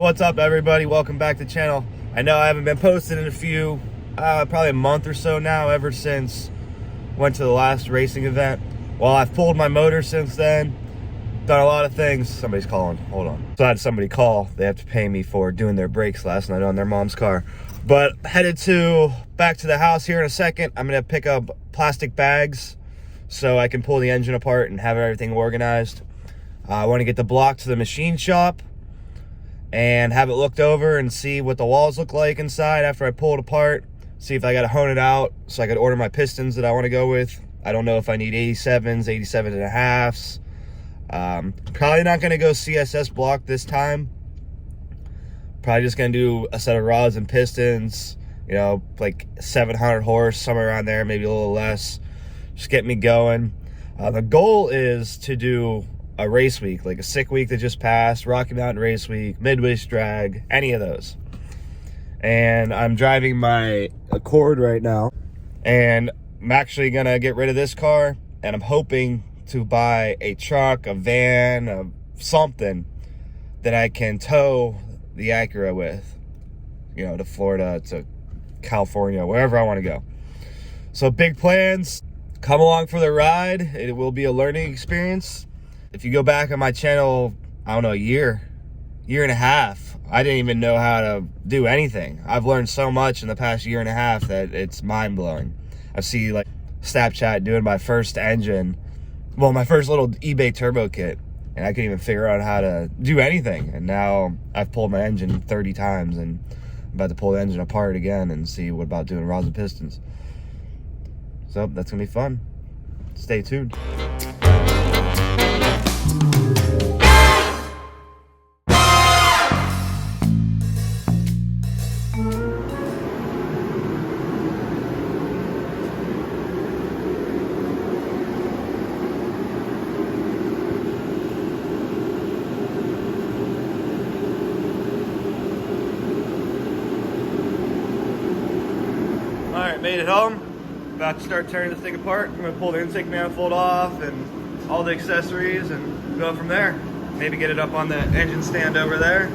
What's up, everybody? Welcome back to the channel. I know I haven't been posting in a few, probably a month or so now, ever since went to the last racing event. Well, I've pulled my motor since then, done a lot of things. Somebody's calling, hold on. So I had somebody call. They have to pay me for doing their brakes last night on their mom's car. But headed back to the house here in a second. I'm gonna pick up plastic bags so I can pull the engine apart and have everything organized. I want to get the block to the machine shop and have it looked over and see what the walls look like inside after I pull it apart. See if I got to hone it out so I could order my pistons that I want to go with. I don't know if I need 87s, 87 and a halves. Probably not going to go CSS block this time. Probably just going to do a set of rods and pistons, you know, like 700 horse, somewhere around there, maybe a little less. Just get me going. The goal is to do a race week, like a sick week that just passed, Rocky Mountain race week, Midwest drag, any of those. And I'm driving my Accord right now, and I'm actually gonna get rid of this car, and I'm hoping to buy a truck, a van, something that I can tow the ACURA with, you know, to Florida, to California, wherever I want to go. So big plans. Come along for the ride. It will be a learning experience. If you go back on my channel, I don't know, a year and a half, I didn't even know how to do anything. I've learned so much in the past year and a half that it's mind-blowing. I see like Snapchat doing my first engine, well, my first little eBay turbo kit, and I couldn't even figure out how to do anything. And now I've pulled my engine 30 times, and I'm about to pull the engine apart again and see what about doing rods and pistons. So that's gonna be fun. Stay tuned. Alright, made it home. About to start tearing this thing apart. I'm going to pull the intake manifold off and all the accessories and go from there. Maybe get it up on the engine stand over there.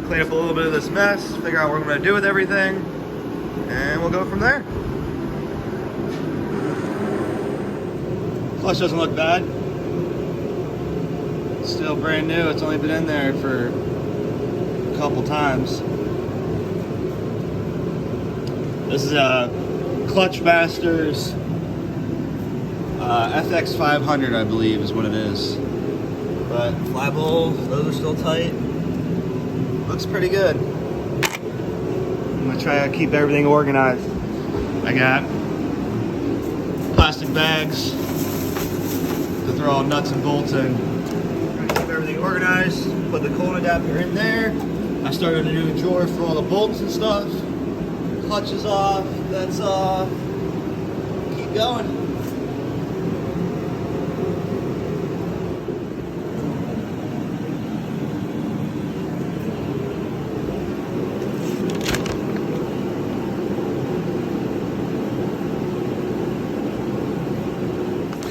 Clean up a little bit of this mess, figure out what I'm going to do with everything, and we'll go from there. Clutch doesn't look bad. It's still brand new. It's only been in there for a couple times. This is a Clutch Masters FX 500, I believe is what it is. But fly bowl, those are still tight. Looks pretty good. I'm gonna try to keep everything organized. I got plastic bags to throw all nuts and bolts in. Trying to keep everything organized. Put the coolant adapter in there. I started a new drawer for all the bolts and stuff. Clutch is off, that's off. Keep going.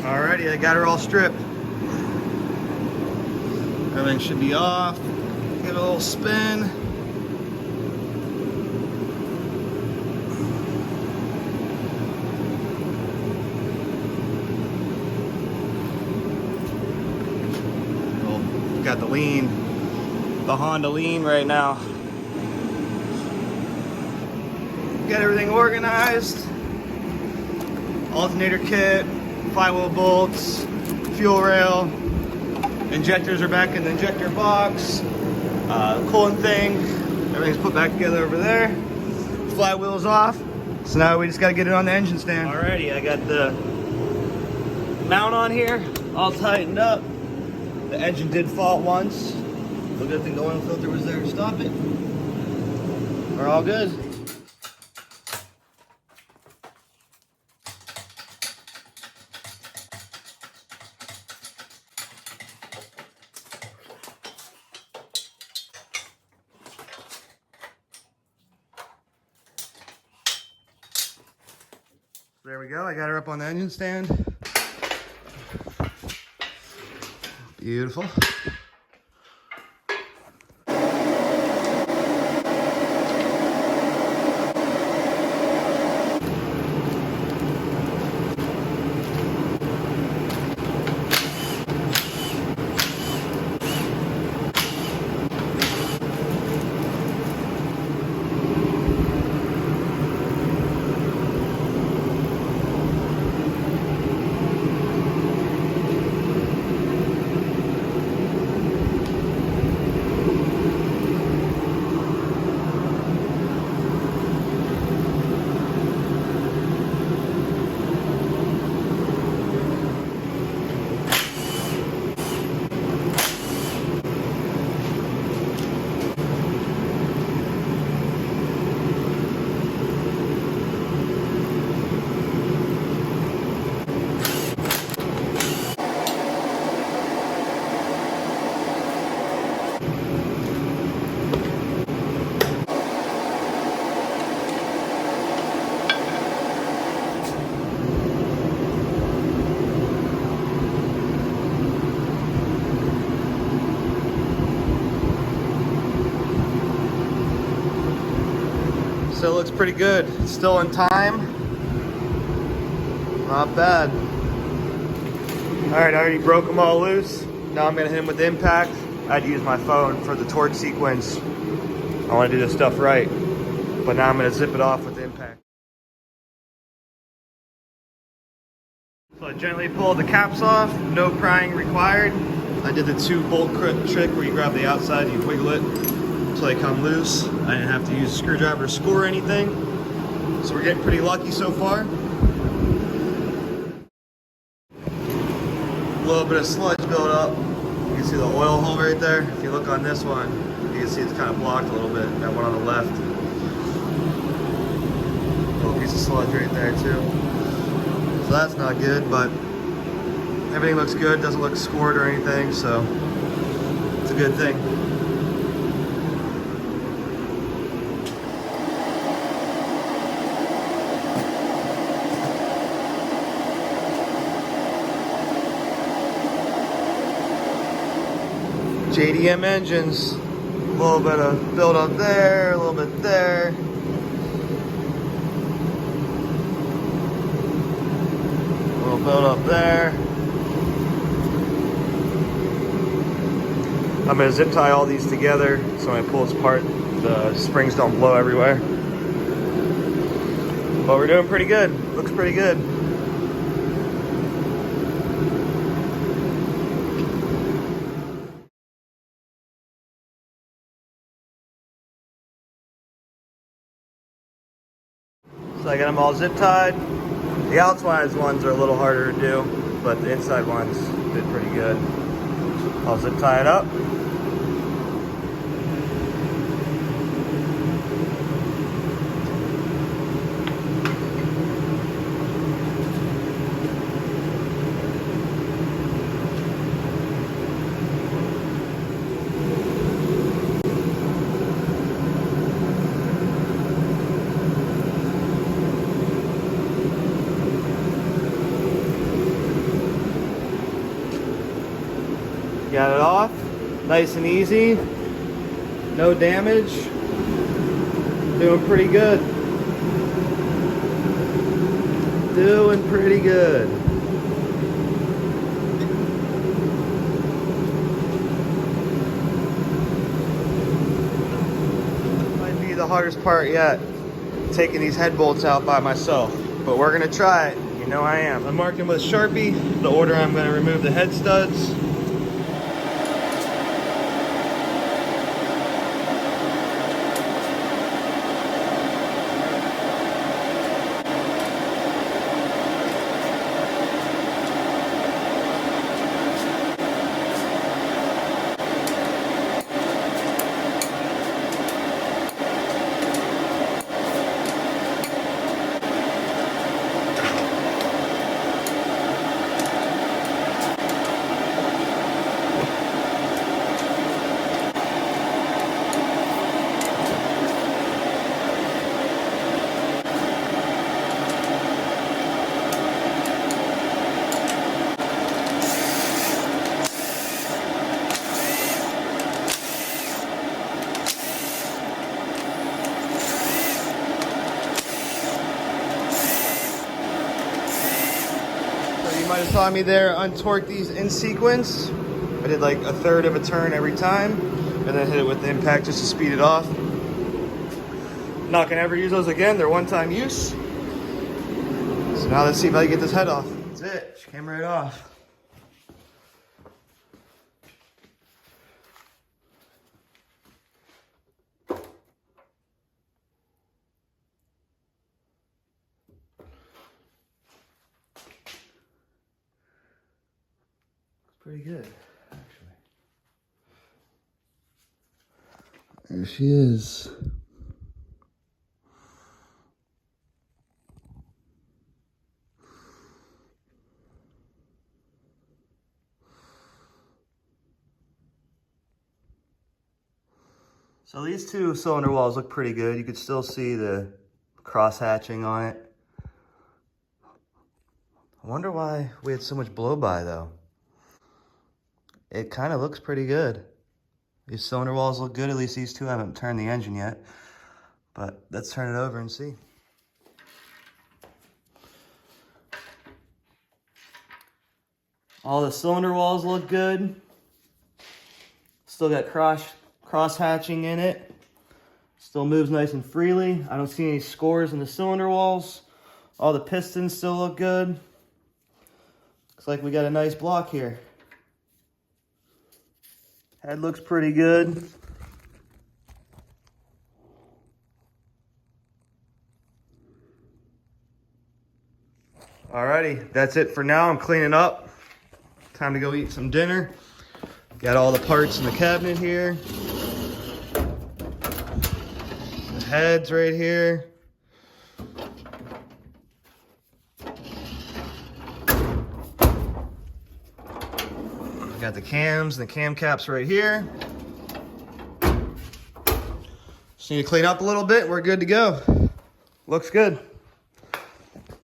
Alrighty, I got her all stripped. Everything should be off. Give it a little spin. Got the lean, the Honda lean right now. Got everything organized. Alternator kit, flywheel bolts, fuel rail. Injectors are back in the injector box. Coolant thing, everything's put back together over there. Flywheel's off. So now we just gotta get it on the engine stand. Alrighty, I got the mount on here, all tightened up. The engine did fall once. The good thing the oil filter was there to stop it. We're all good. There we go. I got her up on the engine stand. Beautiful. So it looks pretty good. It's still in time. Not bad. All right, I already broke them all loose. Now I'm gonna hit them with impact. I'd use my phone for the torque sequence. I wanna do this stuff right. But now I'm gonna zip it off with impact. So I gently pull the caps off, no prying required. I did the 2-bolt trick where you grab the outside, you wiggle it until they come loose. I didn't have to use a screwdriver to score anything. So we're getting pretty lucky so far. A little bit of sludge build up. You can see the oil hole right there. If you look on this one, you can see it's kind of blocked a little bit. That one on the left. A little piece of sludge right there too. So that's not good, but everything looks good. Doesn't look scored or anything, so it's a good thing. JDM engines, a little bit of build up there, a little bit there. A little build up there. I'm gonna zip tie all these together so when I pull this apart, the springs don't blow everywhere. But we're doing pretty good. Looks pretty good. So I got them all zip tied. The outside ones are a little harder to do, but the inside ones did pretty good. I'll zip tie it up. Got it off, nice and easy, no damage, doing pretty good. Doing pretty good. Might be the hardest part yet, taking these head bolts out by myself, but we're gonna try it. You know I am. I'm marking with Sharpie the order I'm gonna remove the head studs. You might have saw me there untorque these in sequence. I did like 1/3 of a turn every time and then hit it with the impact just to speed it off. Not gonna ever use those again, they're one-time use. So now let's see if I can get this head off. That's it, she came right off. Pretty good, actually. There she is. So these two cylinder walls look pretty good. You could still see the cross hatching on it. I wonder why we had so much blow by though. It kind of looks pretty good. These cylinder walls look good. At least these two. I haven't turned the engine yet. But let's turn it over and see. All the cylinder walls look good. Still got cross hatching in it. Still moves nice and freely. I don't see any scores in the cylinder walls. All the pistons still look good. Looks like we got a nice block here. Head looks pretty good. Alrighty, that's it for now. I'm cleaning up. Time to go eat some dinner. Got all the parts in the cabinet here. The heads right here. Got the cams and the cam caps right here. Just need to clean up a little bit. We're good to go. Looks good.